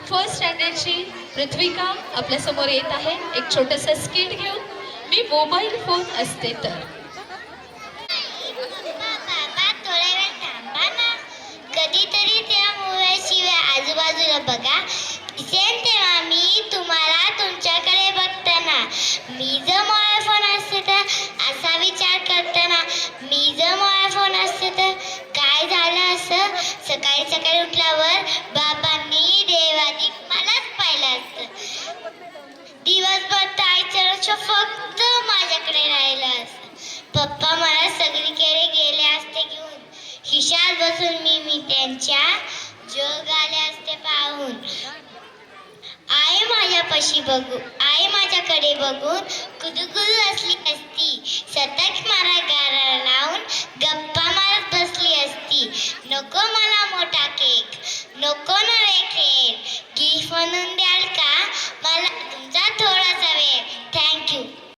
First स्टँडर्डची पृथ्विका आपल्यासमोर येत आहे एक छोटंसं स्किट घेऊन. मी मोबाईल फोन असते तर. बाबा थोडा वेळ थांबा ना. कधीतरी त्या मोबाईल शिवाय आजूबाजूला बघा. दिसेल तेव्हा मी तुम्हाला तुमच्याकडे बघताना. मी जर मोबाईल फोन असते तर असा विचार करताना. मी जर मोबाईल फोन असते तर काय झालं असं. सकाळी सकाळी उठल्यावर बाबांनी देवानी मलाच पाहिलं असतं. दिवसभर ताईचं लक्ष फक्त माझ्याकडे राहिलं असतं. पप्पा मला सगळीकडे गेले असते घेऊन. खिशात बसून मी त्यांच्या जग आले असते पाहून. आई माझ्याकडे बघून कुदुकुदू असली असती. सतत मला गारा लावून गप्पा मारत बसली असती. नको मला मोठा केक, नको नवे खेळ, गिफ्ट म्हणून